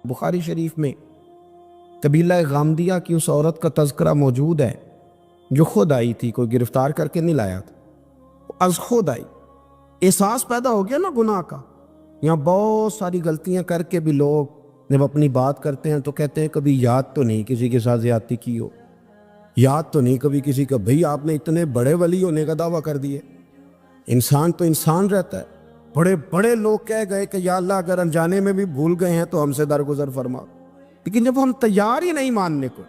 بخاری شریف میں قبیلہ غامدیہ کی اس عورت کا تذکرہ موجود ہے جو خود آئی تھی، کوئی گرفتار کر کے نہیں لایا تھا، از خود آئی۔ احساس پیدا ہو گیا نا گناہ کا۔ یہاں بہت ساری غلطیاں کر کے بھی لوگ جب اپنی بات کرتے ہیں تو کہتے ہیں کبھی یاد تو نہیں کسی کے ساتھ زیادتی کی ہو، یاد تو نہیں کبھی کسی کا، بھئی آپ نے اتنے بڑے ولی ہونے کا دعویٰ کر دیے۔ انسان تو انسان رہتا ہے۔ بڑے بڑے لوگ کہہ گئے کہ یا اللہ اگر انجانے میں بھی بھول گئے ہیں تو ہم سے درگزر فرما، لیکن جب ہم تیار ہی نہیں ماننے کو۔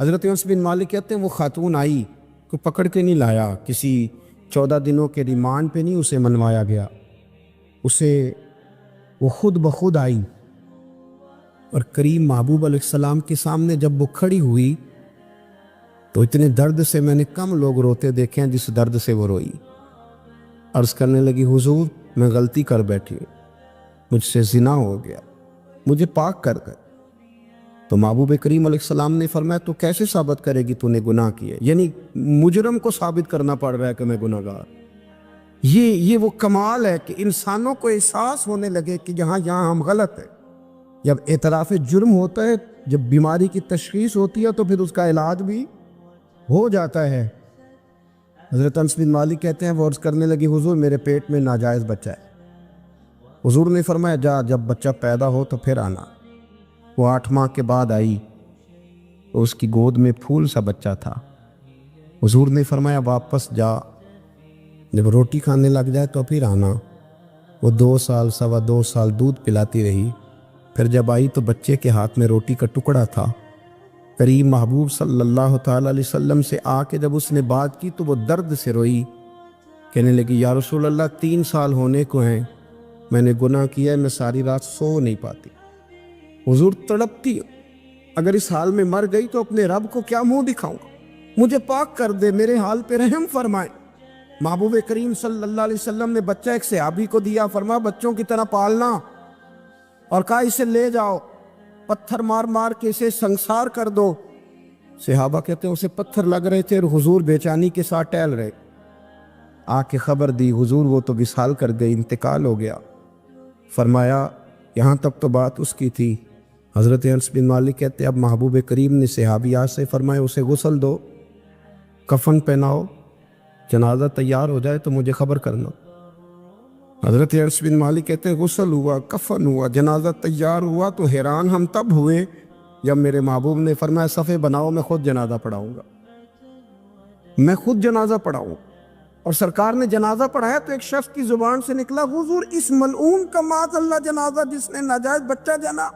حضرت انس بن مالک کہتے ہیں وہ خاتون آئی، کوئی پکڑ کے نہیں لایا، کسی 14 دنوں کے ریمانڈ پہ نہیں اسے منوایا گیا، اسے وہ خود بخود آئی، اور کریم محبوب علیہ السلام کے سامنے جب وہ کھڑی ہوئی تو اتنے درد سے میں نے کم لوگ روتے دیکھے ہیں جس درد سے وہ روئی۔ عرض کرنے لگی حضور میں غلطی کر بیٹھی ہوں، مجھ سے زنا ہو گیا، مجھے پاک کر گئے۔ تو محبوب کریم علیہ السلام نے فرمایا تو کیسے ثابت کرے گی تو نے گناہ کیا؟ یعنی مجرم کو ثابت کرنا پڑ رہا ہے کہ میں گناہ گار۔ یہ وہ کمال ہے کہ انسانوں کو احساس ہونے لگے کہ یہاں ہم غلط ہیں۔ جب اعتراف جرم ہوتا ہے، جب بیماری کی تشخیص ہوتی ہے تو پھر اس کا علاج بھی ہو جاتا ہے۔ حضرت انس بن مالک کہتے ہیں وہ عرض کرنے لگی حضور میرے پیٹ میں ناجائز بچہ ہے۔ حضور نے فرمایا جا جب بچہ پیدا ہو تو پھر آنا۔ وہ 8 ماہ کے بعد آئی تو اس کی گود میں پھول سا بچہ تھا۔ حضور نے فرمایا واپس جا، جب روٹی کھانے لگ جائے تو پھر آنا۔ وہ 2 سال 2.25 سال دودھ پلاتی رہی، پھر جب آئی تو بچے کے ہاتھ میں روٹی کا ٹکڑا تھا۔ کریم محبوب صلی اللہ تعالیٰ علیہ وسلم سے آ کے جب اس نے بات کی تو وہ درد سے روئی، کہنے لگی یا رسول اللہ 3 سال ہونے کو ہیں، میں نے گناہ کیا ہے، میں ساری رات سو نہیں پاتی۔ حضور تڑپتی، اگر اس حال میں مر گئی تو اپنے رب کو کیا منہ دکھاؤں گا، مجھے پاک کر دے، میرے حال پہ رحم فرمائے۔ محبوب کریم صلی اللہ علیہ وسلم نے بچہ ایک صحابی کو دیا، فرمایا بچوں کی طرح پالنا، اور کہا اسے لے جاؤ، پتھر مار مار کے اسے سنسار کر دو۔ صحابہ کہتے ہیں اسے پتھر لگ رہے تھے اور حضور بے چینی کے ساتھ ٹہل رہے۔ آ کے خبر دی حضور وہ تو وصال کر گئی، انتقال ہو گیا۔ فرمایا یہاں تک تو بات اس کی تھی۔ حضرت انس بن مالک کہتے ہیں اب محبوب کریم نے صحابیات سے فرمایا اسے غسل دو، کفن پہناؤ، جنازہ تیار ہو جائے تو مجھے خبر کرنا۔ حضرت انس بن مالک کہتے ہیں غسل ہوا، کفن ہوا، جنازہ تیار ہوا تو حیران ہم تب ہوئے جب میرے محبوب نے فرمایا صفے بناؤ، میں خود جنازہ پڑھاؤں گا، میں خود جنازہ پڑھاؤں۔ اور سرکار نے جنازہ پڑھایا تو ایک شخص کی زبان سے نکلا حضور اس ملعون کا معاذ اللہ جنازہ جس نے ناجائز بچہ جنا،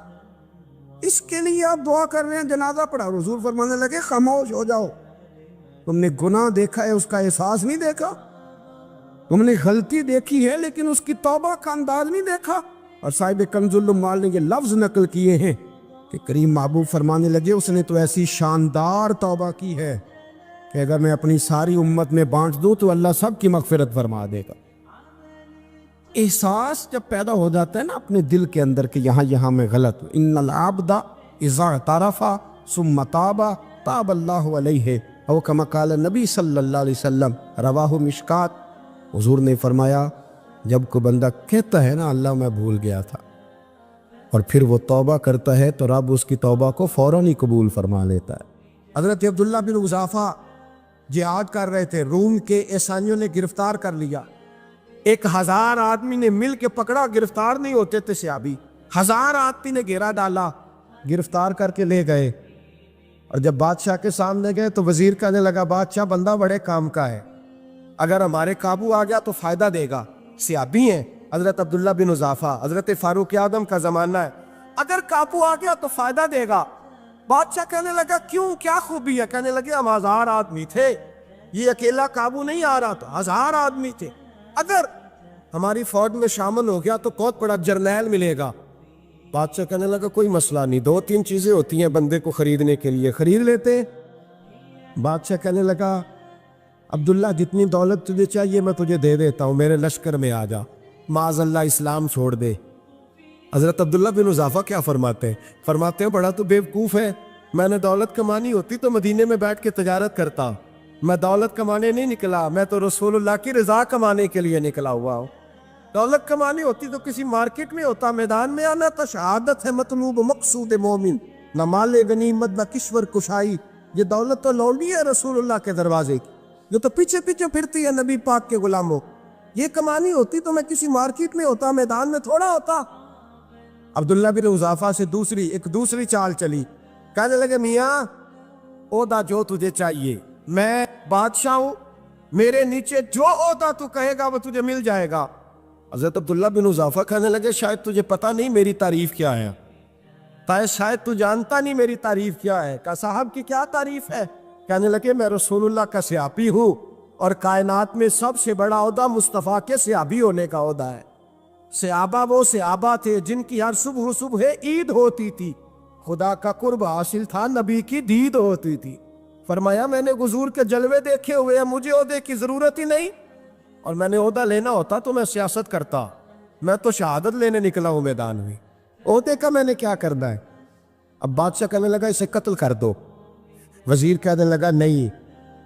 اس کے لیے آپ دعا کر رہے ہیں، جنازہ پڑھا۔ حضور فرمانے لگے خاموش ہو جاؤ، تم نے گناہ دیکھا ہے، اس کا احساس نہیں دیکھا، تم نے غلطی دیکھی ہے لیکن اس کی توبہ کا انداز نہیں دیکھا۔ اور صاحب کنز العمال نے یہ لفظ نقل کیے ہیں کہ کریم محبوب فرمانے لگے اس نے تو ایسی شاندار توبہ کی ہے کہ اگر میں اپنی ساری امت میں بانٹ دوں تو اللہ سب کی مغفرت فرما دے گا۔ احساس جب پیدا ہو جاتا ہے نا اپنے دل کے اندر کہ یہاں میں غلط ہوں، ان العبد اذا اعترف ثم تاب تاب اللہ علیہ او کما قال نبی صلی اللہ علیہ وسلم، رواہ مشکات۔ حضور نے فرمایا جب کوئی بندہ کہتا ہے نا اللہ میں بھول گیا تھا، اور پھر وہ توبہ کرتا ہے تو رب اس کی توبہ کو فوراً ہی قبول فرما لیتا ہے۔ حضرت عبداللہ بن حذافہ جہاد کر رہے تھے، روم کے عیسائیوں نے گرفتار کر لیا، 1000 آدمی نے مل کے پکڑا، گرفتار نہیں ہوتے تھے صحابی، 1000 آدمی نے گھیرا ڈالا، گرفتار کر کے لے گئے۔ اور جب بادشاہ کے سامنے گئے تو وزیر کہنے لگا بادشاہ بندہ بڑے کام کا ہے، اگر ہمارے قابو آ گیا تو فائدہ دے گا، صحابی ہیں حضرت عبداللہ بن حذافہ، حضرت فاروق اعظم کا زمانہ ہے، اگر قابو آ گیا تو فائدہ دے گا۔ بادشاہ کہنے لگا کیوں، کیا خوبی ہے؟ کہنے لگے ہم 1000 آدمی تھے، یہ اکیلا قابو نہیں آ رہا، تو 1000 آدمی تھے، اگر ہماری فوج میں شامل ہو گیا تو بہت بڑا جرنیل ملے گا۔ بادشاہ کہنے لگا کوئی مسئلہ نہیں، 2-3 چیزیں ہوتی ہیں بندے کو خریدنے کے لیے، خرید لیتے۔ بادشاہ کہنے لگا عبداللہ جتنی دولت تجھے چاہیے میں تجھے دے دیتا ہوں، میرے لشکر میں آ جا، معاذ اللہ اسلام چھوڑ دے۔ حضرت عبداللہ بن حذافہ کیا فرماتے ہیں بڑا تو بیوقوف ہے، میں نے دولت کمانی ہوتی تو مدینے میں بیٹھ کے تجارت کرتا، میں دولت کمانے نہیں نکلا، میں تو رسول اللہ کی رضا کمانے کے لیے نکلا ہوا ہوں۔ دولت کمانی ہوتی تو کسی مارکیٹ میں ہوتا، میدان میں آنا تھا۔ شہادت ہے مطلوب مقصود مومن، نہ مال غنیمت نہ کشور کشائی۔ یہ دولت تو لوٹی ہے رسول اللہ کے دروازے کی، جو تو پیچھے پیچھے پھرتی ہے نبی پاک کے غلاموں۔ یہ کمانی ہوتی تو میں کسی مارکیٹ میں ہوتا، میدان میں تھوڑا ہوتا۔ عبداللہ بن حذافہ سے دوسری چال چلی۔ کہنے لگے میاں عہدہ جو تجھے چاہیے، میں بادشاہ ہوں، میرے نیچے جو عہدہ تو کہے گا وہ تجھے مل جائے گا۔ حضرت عبداللہ بن حذافہ کہنے لگے شاید تجھے پتہ نہیں میری تعریف کیا ہے، شاید تو جانتا نہیں میری تعریف کیا ہے۔ کہا صاحب کی کیا تعریف ہے؟ کہنے لگے میں رسول اللہ کا صحابی ہوں، اور کائنات میں سب سے بڑا عہدہ مصطفیٰ کے صحابی ہونے کا عہدہ ہے۔ صحابہ وہ صحابہ تھے جن کی ہر صبح عید ہوتی تھی، خدا کا قرب حاصل تھا، نبی کی دید ہوتی تھی۔ فرمایا میں نے حضور کے جلوے دیکھے ہوئے ہیں، مجھے عہدے کی ضرورت ہی نہیں، اور میں نے عہدہ لینا ہوتا تو میں سیاست کرتا، میں تو شہادت لینے نکلا ہوں میدان میں، عہدے کا میں نے کیا کرنا ہے؟ اب بادشاہ کہنے لگا اسے قتل کر دو۔ وزیر کہنے لگا نہیں،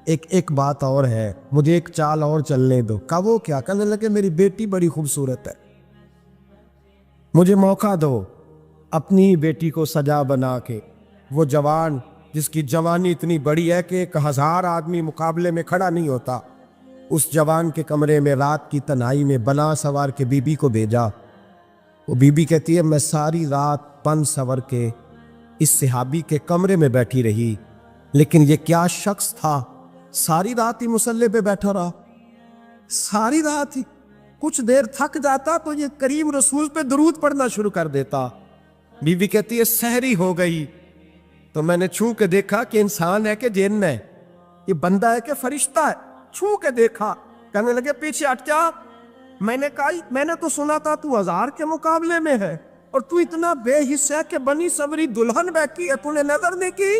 ایک بات اور ہے، مجھے ایک چال اور چلنے دو۔ کہا وہ کیا؟ کہنے لگے میری بیٹی بڑی خوبصورت ہے، مجھے موقع دو اپنی بیٹی کو سجا بنا کے، وہ جوان جس کی جوانی اتنی بڑی ہے کہ 1000 آدمی مقابلے میں کھڑا نہیں ہوتا، اس جوان کے کمرے میں رات کی تنہائی میں بنا سوار کے بی بی کو بھیجا۔ وہ بی بی کہتی ہے میں ساری رات بن سور کے اس صحابی کے کمرے میں بیٹھی رہی، لیکن یہ کیا شخص تھا، ساری رات ہی مصلے پہ بیٹھا رہا، ساری رات ہی، کچھ دیر تھک جاتا تو یہ کریم رسول پہ درود پڑھنا شروع کر دیتا۔ بی بی کہتی ہے سحری ہو گئی تو میں نے چھو کے دیکھا کہ انسان ہے کہ جن ہے، یہ بندہ ہے کہ فرشتہ ہے، چھو کے دیکھا۔ کہنے لگے پیچھے ہٹ جا۔ میں نے کہا میں نے تو سنا تھا تو 1000 کے مقابلے میں ہے، اور تو اتنا بے حس ہے کہ بنی صبری دلہن بیٹھی ہے، تو نے نظر نہیں کی؟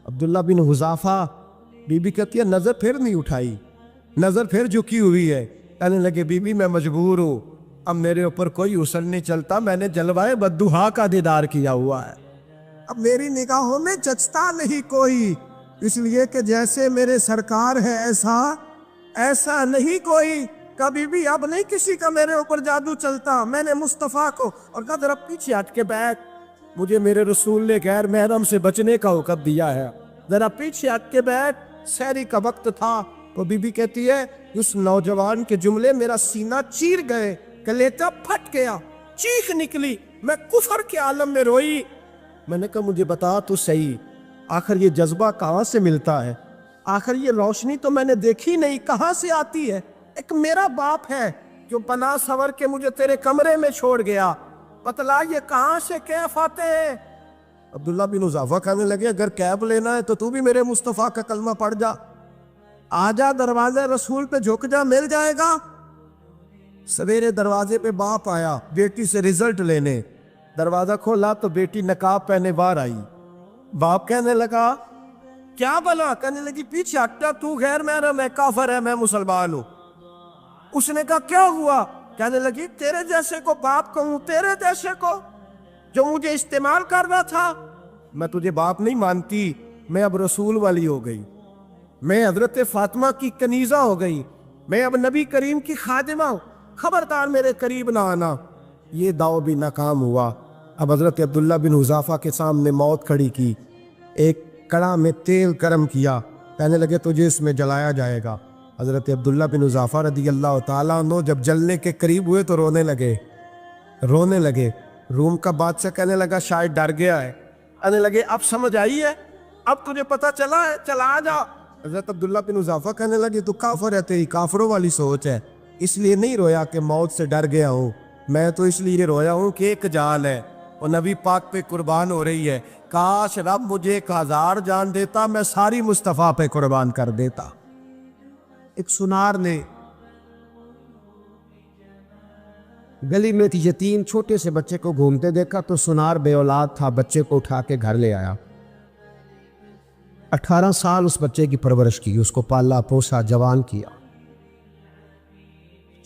عبداللہ بن حذافہ، بی بی کہتی ہے نظر پھر نہیں اٹھائی، نظر پھر جھکی ہوئی ہے۔ کہنے لگے بی بی میں مجبور ہوں، اب میرے اوپر کوئی حسن نہیں چلتا، میں نے جلوائے بدوہا کا دیدار کیا ہوا ہے، اب میری نگاہوں میں جچتا نہیں کوئی، اس لیے کہ جیسے میرے سرکار ہے ایسا نہیں کوئی، کبھی بھی اب نہیں کسی کا میرے اوپر جادو چلتا۔ میں نے مصطفیٰ کو اور کہا ذرا پیچھے ہٹ کے بیٹھ، مجھے میرے رسول نے غیر محرم سے بچنے کا حکم دیا ہے، ذرا پیچھے ہٹ کے بیٹھ۔ سحری کا وقت تھا تو بی بی کہتی ہے اس نوجوان کے جملے میرا سینہ چیر گئے، کلیجہ پھٹ گیا، چیخ نکلی، میں کفر کے عالم میں روئی۔ میں نے کہا مجھے بتا تو صحیح، آخر یہ جذبہ کہاں سے ملتا ہے؟ آخر یہ روشنی تو میں نے دیکھی نہیں، کہاں سے آتی ہے؟ ایک میرا باپ ہے جو بنا سور کے مجھے تیرے کمرے میں چھوڑ گیا، بتلا یہ کہاں سے کیف آتے ہیں؟ عبداللہ بن حذافہ کہنے لگے اگر کیف لینا ہے تو بھی میرے مصطفیٰ کا کلمہ پڑھ جا، آجا دروازے رسول پہ جھک جا، مل جائے گا۔ سویرے دروازے پہ باپ آیا بیٹی سے رزلٹ لینے، دروازہ کھولا تو بیٹی نقاب پہنے باہر آئی۔ باپ کہنے لگا کیا بلا؟ کہنے لگی پیچھے ہٹا، تو غیر محرم ہے، کافر ہے، میں مسلمان ہوں۔ اس نے کہا کیا ہوا؟ کہنے لگی تیرے جیسے کو باپ کہوں، تیرے جیسے کو جو مجھے استعمال کر رہا تھا، میں تجھے باپ نہیں مانتی، میں اب رسول والی ہو گئی، میں حضرت فاطمہ کی کنیزہ ہو گئی، میں اب نبی کریم کی خادمہ ہوں، خبردار میرے قریب نہ آنا۔ یہ داؤ بھی ناکام ہوا۔ اب حضرت عبداللہ بن حذافہ کے سامنے موت کھڑی کی، ایک کڑا میں تیل گرم کیا، کہنے لگے تجھے اس میں جلایا جائے گا۔ حضرت عبداللہ بن حذافہ رضی اللہ تعالیٰ عنہ جب جلنے کے قریب ہوئے تو رونے لگے۔ روم کا بادشاہ کہنے لگا شاید ڈر گیا ہے، کہنے لگے اب سمجھ آئی ہے، اب تجھے پتہ چلا ہے، چلا جا۔ حضرت عبداللہ بن حذافہ کہنے لگے تو کافر ہے، تیری کافروں والی سوچ ہے، اس لیے نہیں رویا کہ موت سے ڈر گیا ہوں، میں تو اس لیے رویا ہوں کہ ایک جان ہے وہ نبی پاک پہ قربان ہو رہی ہے، کاش رب مجھے 1000 جان دیتا، میں ساری مصطفیٰ پہ قربان کر دیتا۔ ایک سنار نے گلی میں یتیم چھوٹے سے بچے کو گھومتے دیکھا تو سنار بے اولاد تھا، بچے کو اٹھا کے گھر لے آیا، 18 سال اس بچے کی پرورش کی، اس کو پالا پوسا، جوان کیا۔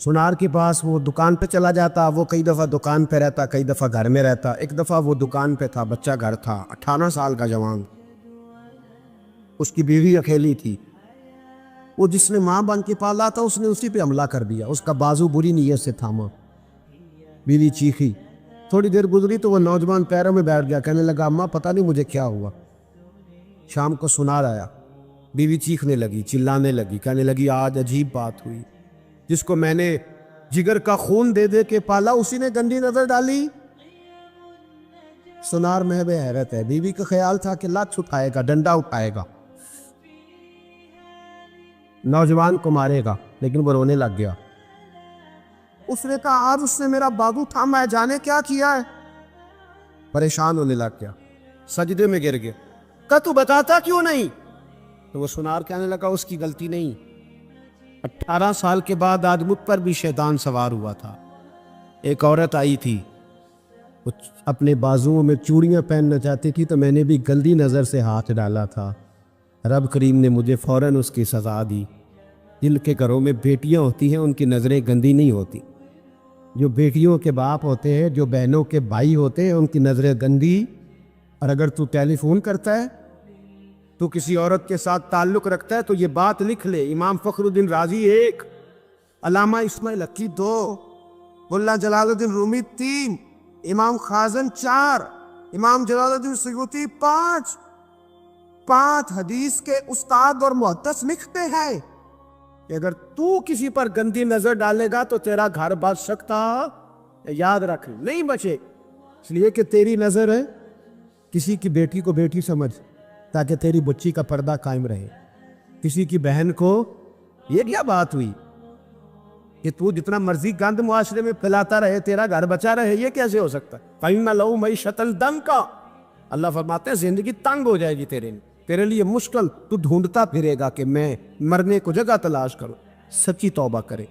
سنار کے پاس وہ دکان پہ چلا جاتا، وہ کئی دفعہ دکان پہ رہتا، کئی دفعہ گھر میں رہتا۔ ایک دفعہ وہ دکان پہ تھا، بچہ گھر تھا، 18 سال کا جوان، اس کی بیوی اکیلی تھی۔ وہ جس نے ماں بن کے پالا تھا اس نے اسی پہ حملہ کر دیا، اس کا بازو بری نیت سے تھاما۔ بیوی چیخی، تھوڑی دیر گزری تو وہ نوجوان پیروں میں بیٹھ گیا، کہنے لگا اماں پتہ نہیں مجھے کیا ہوا۔ شام کو سنار آیا، بیوی چیخنے لگی، چلانے لگی، کہنے لگی آج عجیب بات ہوئی، جس کو میں نے جگر کا خون دے دے کے پالا اسی نے گندی نظر ڈالی۔ سنار محو حیرت ہے، بیوی کا خیال تھا کہ لات اٹھائے گا، ڈنڈا اٹھائے گا، نوجوان کو مارے گا، لیکن وہ رونے لگ گیا۔ اس نے کہا آج اس نے میرا بازو تھاما ہے، جانے کیا کیا ہے۔ پریشان ہونے لگ گیا، سجدے میں گر گیا، کہا تو بتاتا کیوں نہیں؟ تو وہ سنار کہنے لگا اس کی غلطی نہیں، 18 سال کے بعد آج مجھ پر بھی شیطان سوار ہوا تھا۔ ایک عورت آئی تھی، وہ اپنے بازوؤں میں چوڑیاں پہننا چاہتی تھی تو میں نے بھی گندی نظر سے ہاتھ ڈالا تھا، رب کریم نے مجھے فوراً اس کی سزا دی۔ جن کے گھروں میں بیٹیاں ہوتی ہیں ان کی نظریں گندی نہیں ہوتی، جو بیٹیوں کے باپ ہوتے ہیں، جو بہنوں کے بھائی ہوتے ہیں، ان کی نظریں گندی۔ اور اگر تو ٹیلی فون کرتا ہے، تو کسی عورت کے ساتھ تعلق رکھتا ہے تو یہ بات لکھ لے، امام فخر الدین رازی 1، علامہ اسماعیل حقی 2، ملا جلال الدین رومی 3، امام خازن 4، امام جلال الدین سیوطی 5 حدیث کے استاد اور محدث لکھتے ہیں کہ اگر تو کسی پر گندی نظر ڈالے گا تو تیرا گھر بچ سکتا، یاد رکھ نہیں بچے، اس لیے کہ تیری نظر ہے، کسی کی بیٹی کو بیٹی سمجھ تاکہ تیری بچی کا پردہ قائم رہے، کسی کی بہن کو، یہ کیا بات ہوئی کہ تو جتنا مرضی گند معاشرے میں پھیلاتا رہے تیرا گھر بچا رہے، یہ کیسے ہو سکتا ہے؟ فَإِنَّ لَهُ مَعِيشَةً ضَنْكَ، اللہ فرماتے ہیں زندگی تنگ ہو جائے گی تیرے لیے مشکل، تو ڈھونڈتا پھرے گا کہ میں مرنے کو جگہ تلاش کروں۔ سچی توبہ کرے،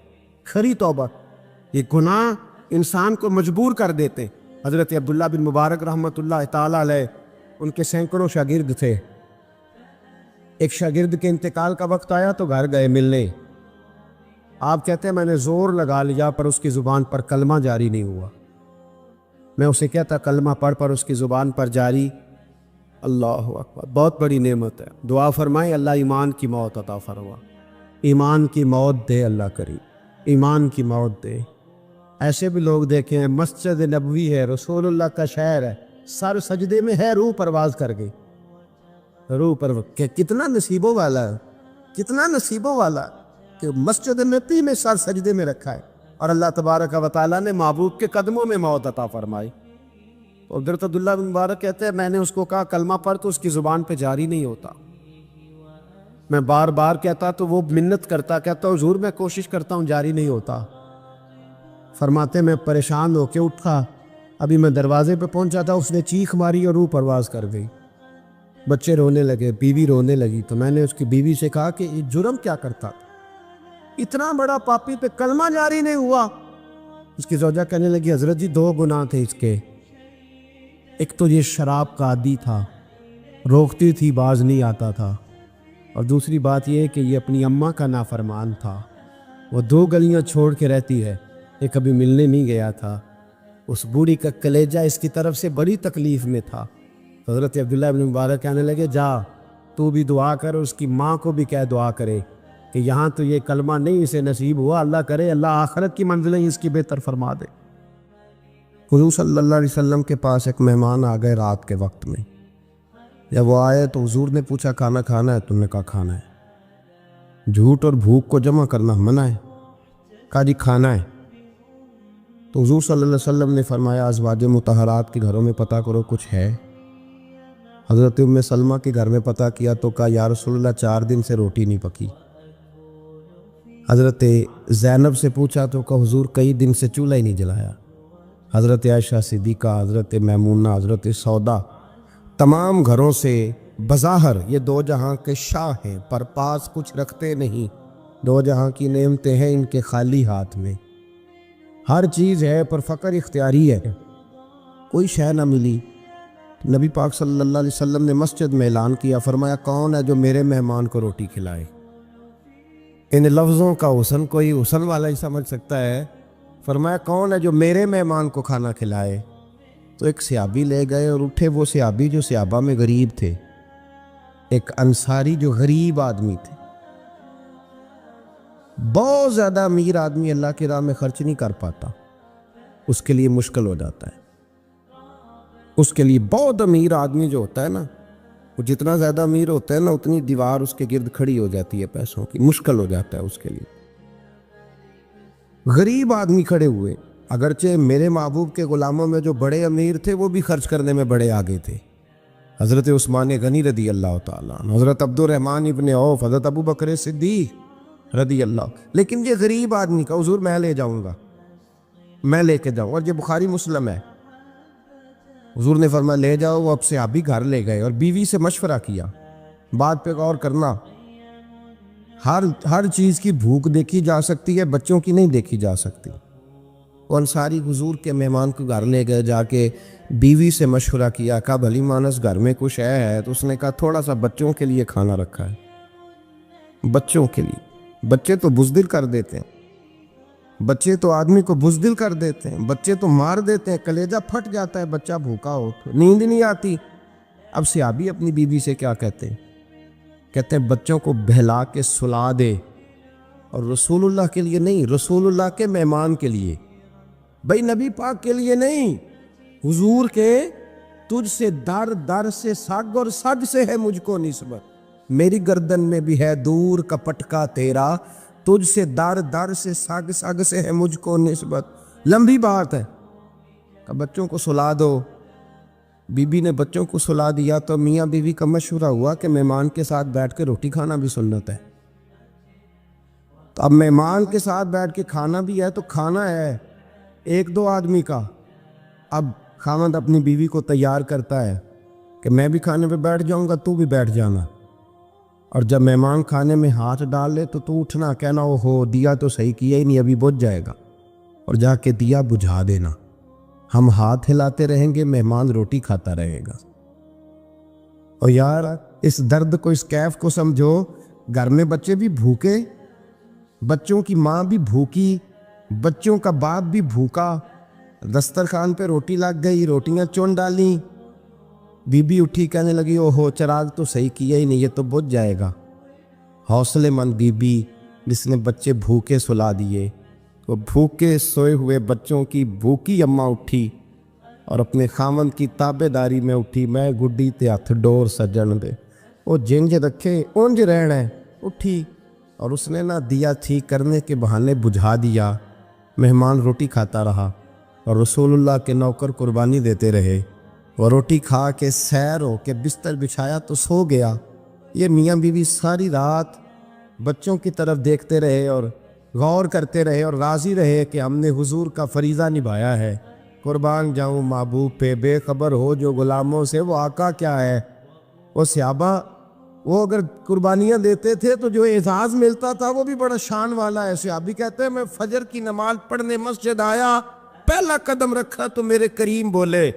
کھری توبہ۔ یہ گناہ انسان کو مجبور کر دیتے۔ حضرت عبداللہ بن مبارک رحمۃ اللہ تعالیٰ علیہ، ان کے سینکڑوں شاگرد تھے، ایک شاگرد کے انتقال کا وقت آیا تو گھر گئے ملنے۔ آپ کہتے ہیں میں نے زور لگا لیا پر اس کی زبان پر کلمہ جاری نہیں ہوا۔ میں اسے کہتا کلمہ پڑھ پر اس کی زبان پر جاری۔ اللہ اکبر، بہت بڑی نعمت ہے، دعا فرمائیں اللہ ایمان کی موت عطا فرما، ایمان کی موت دے اللہ کریم، ایمان کی موت دے۔ ایسے بھی لوگ دیکھیں ہیں، مسجد نبوی ہے، رسول اللہ کا شہر ہے، سر سجدے میں ہے، روح پرواز کر گئی، روح پر کتنا نصیبوں والا ہے، کتنا نصیبوں والا کہ مسجد نبی میں سر سجدے میں رکھا ہے، اور اللہ تبارک و تعالیٰ نے محبوب کے قدموں میں موت عطا فرمائی۔ تو حضرت عبداللہ بن مبارک کہتے ہیں میں نے اس کو کہا کلمہ پڑھ تو اس کی زبان پہ جاری نہیں ہوتا، میں بار بار کہتا تو وہ منت کرتا، کہتا حضور میں کوشش کرتا ہوں جاری نہیں ہوتا۔ فرماتے میں پریشان ہو کے اٹھا، ابھی میں دروازے پہ پہنچا تھا اس نے چیخ ماری اور روح پرواز کر گئی۔ بچے رونے لگے، بیوی رونے لگی، تو میں نے اس کی بیوی سے کہا کہ یہ جرم کیا کرتا، اتنا بڑا پاپی پہ کلمہ جاری نہیں ہوا۔ اس کی زوجہ کہنے لگی حضرت جی 2 گناہ تھے اس کے، ایک تو یہ شراب کا عادی تھا، روکتی تھی باز نہیں آتا تھا، اور دوسری بات یہ کہ یہ اپنی اماں کا نافرمان تھا، وہ 2 گلیاں چھوڑ کے رہتی ہے، یہ کبھی ملنے نہیں گیا تھا، اس بوڑھی کا کلیجہ اس کی طرف سے بڑی تکلیف میں تھا۔ حضرت عبداللہ بن مبارک کہنے لگے جا تو بھی دعا کر، اس کی ماں کو بھی کہہ دعا کرے کہ یہاں تو یہ کلمہ نہیں اسے نصیب ہوا، اللہ کرے اللہ آخرت کی منزلیں اس کی بہتر فرما دے۔ حضور صلی اللہ علیہ وسلم کے پاس ایک مہمان آ گئے رات کے وقت میں، جب وہ آئے تو حضور نے پوچھا کھانا کھانا ہے؟ تم نے کہا کھانا ہے۔ جھوٹ اور بھوک کو جمع کرنا منع ہے، کہا جی کھانا ہے۔ تو حضور صلی اللہ علیہ وسلم نے فرمایا ازواج مطہرات کے گھروں میں پتہ کرو کچھ ہے۔ حضرت ام سلمہ کے گھر میں پتہ کیا تو کہا یا رسول اللہ 4 دن سے روٹی نہیں پکی۔ حضرت زینب سے پوچھا تو کہا حضور کئی دن سے چولہا ہی نہیں جلایا۔ حضرت عائشہ صدیقہ، حضرت میمونہ، حضرت سودا، تمام گھروں سے بظاہر یہ 2 جہاں کے شاہ ہیں پر پاس کچھ رکھتے نہیں، 2 جہاں کی نعمتیں ہیں ان کے خالی ہاتھ میں، ہر چیز ہے پر فقر اختیاری ہے، کوئی شے نہ ملی۔ نبی پاک صلی اللہ علیہ وسلم نے مسجد میں اعلان کیا، فرمایا کون ہے جو میرے مہمان کو روٹی کھلائے؟ ان لفظوں کا حسن کوئی حسن والا ہی سمجھ سکتا ہے۔ فرمایا کون ہے جو میرے مہمان کو کھانا کھلائے؟ تو ایک صحابی لے گئے اور اٹھے، وہ صحابی جو صحابہ میں غریب تھے، ایک انصاری جو غریب آدمی تھے، بہت زیادہ امیر آدمی اللہ کی راہ میں خرچ نہیں کر پاتا، اس کے لیے مشکل ہو جاتا ہے۔ اس کے لیے بہت امیر آدمی جو ہوتا ہے نا، وہ جتنا زیادہ امیر ہوتا ہے نا، اتنی دیوار اس کے گرد کھڑی ہو جاتی ہے پیسوں کی، مشکل ہو جاتا ہے اس کے لیے۔ غریب آدمی کھڑے ہوئے، اگرچہ میرے محبوب کے غلاموں میں جو بڑے امیر تھے وہ بھی خرچ کرنے میں بڑے آگے تھے، حضرت عثمان غنی رضی اللہ تعالیٰ عنہ، حضرت عبد الرحمن ابن عوف، حضرت ابو بکر صدیق رضی اللہ۔ لیکن یہ غریب آدمی کا حضور میں لے جاؤں گا، میں لے کے جاؤں، اور یہ بخاری مسلم ہے، حضور نے فرمایا لے جاؤ۔ وہ اب سے آپ بھی گھر لے گئے اور بیوی سے مشورہ کیا، بات پہ غور کرنا، ہر چیز کی بھوک دیکھی جا سکتی ہے، بچوں کی نہیں دیکھی جا سکتی۔ وہ انصاری حضور کے مہمان کو گھر لے گئے، جا کے بیوی سے مشورہ کیا، کہا بھلی مانس گھر میں کچھ ہے؟ تو اس نے کہا تھوڑا سا بچوں کے لیے کھانا رکھا ہے، بچوں کے لیے۔ بچے تو بزدل کر دیتے ہیں، بچے تو آدمی کو بزدل کر دیتے ہیں، بچے تو مار دیتے ہیں، کلیجہ پھٹ جاتا ہے بچہ بھوکا ہو تو، نیند نہیں آتی۔ اب صحابی اپنی بیوی سے کیا کہتے ہیں؟ کہتے ہیں بچوں کو بہلا کے سلا دے، اور رسول اللہ کے لیے نہیں، رسول اللہ کے مہمان کے لیے، بھائی نبی پاک کے لیے نہیں، حضور کے تجھ سے در در سے سگ اور سگ سے ہے مجھ کو نسبت، میری گردن میں بھی ہے دور کا پٹکا تیرا، تجھ سے در در سے سگ سگ سے ہے مجھ کو نسبت۔ لمبی بات ہے کہ بچوں کو سلا دو۔ بی بی نے بچوں کو سلا دیا تو میاں بیوی کا مشورہ ہوا کہ مہمان کے ساتھ بیٹھ کے روٹی کھانا بھی سنت ہے۔ تو اب مہمان کے ساتھ بیٹھ کے کھانا بھی ہے تو کھانا ہے ایک دو آدمی کا۔ اب خاوند اپنی بیوی کو تیار کرتا ہے کہ میں بھی کھانے پہ بیٹھ جاؤں گا، تو بھی بیٹھ جانا، اور جب مہمان کھانے میں ہاتھ ڈال لے تو اٹھنا، کہنا او ہو دیا تو صحیح کیا ہی نہیں، ابھی بجھ جائے گا، اور جا کے دیا بجھا دینا۔ ہم ہاتھ ہلاتے رہیں گے، مہمان روٹی کھاتا رہے گا۔ اور یار اس درد کو، اس کیف کو سمجھو، گھر میں بچے بھی بھوکے، بچوں کی ماں بھی بھوکی، بچوں کا باپ بھی بھوکا، دسترخوان پہ روٹی لگ گئی، روٹیاں چون ڈالیں، بی بی اٹھی کہنے لگی او ہو چراغ تو صحیح کیا ہی نہیں، یہ تو بجھ جائے گا۔ حوصلے مند بی بی جس نے بچے بھوکے سلا دیے، وہ بھوکے سوئے ہوئے بچوں کی بھوکی اماں اٹھی اور اپنے خاوند کی تابع داری میں اٹھی، میں گڈی تے ہتھ ڈور سجن دے، وہ جنج رکھے اونج رہنا ہے، اٹھی اور اس نے نہ دیا ٹھیک کرنے کے بہانے بجھا دیا۔ مہمان روٹی کھاتا رہا اور رسول اللہ کے نوکر قربانی دیتے رہے، وہ روٹی کھا کے سیر ہو کے بستر بچھایا تو سو گیا۔ یہ میاں بیوی ساری رات بچوں کی طرف دیکھتے رہے اور غور کرتے رہے اور راضی رہے کہ ہم نے حضور کا فریضہ نبھایا ہے۔ قربان جاؤں محبوب پہ، بے خبر ہو جو غلاموں سے وہ آقا کیا ہے۔ وہ صحابہ وہ اگر قربانیاں دیتے تھے تو جو اعزاز ملتا تھا وہ بھی بڑا شان والا ہے۔ صحابی کہتے ہیں میں فجر کی نماز پڑھنے مسجد آیا، پہلا قدم رکھا تو میرے کریم بولے،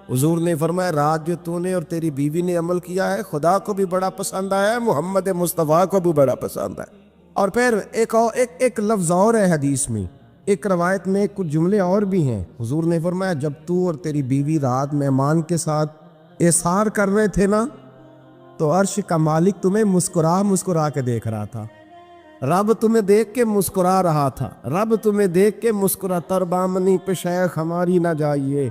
حضور نے فرمایا رات جو تو نے اور تیری بیوی نے عمل کیا ہے خدا کو بھی بڑا پسند آیا ہے، محمد مصطفیٰ کو بھی بڑا پسند ہے۔ اور پھر ایک لفظ اور ہے حدیث میں، ایک روایت میں کچھ جملے اور بھی ہیں۔ حضور نے فرمایا جب تو اور تیری بیوی رات مہمان کے ساتھ احسار کر رہے تھے نا، تو عرش کا مالک تمہیں مسکرا کے دیکھ رہا تھا، رب تمہیں دیکھ کے مسکرا رہا تھا، رب تمہیں دیکھ کے مسکرا، تر بامنی پہ شیخ ہماری نہ جائیے،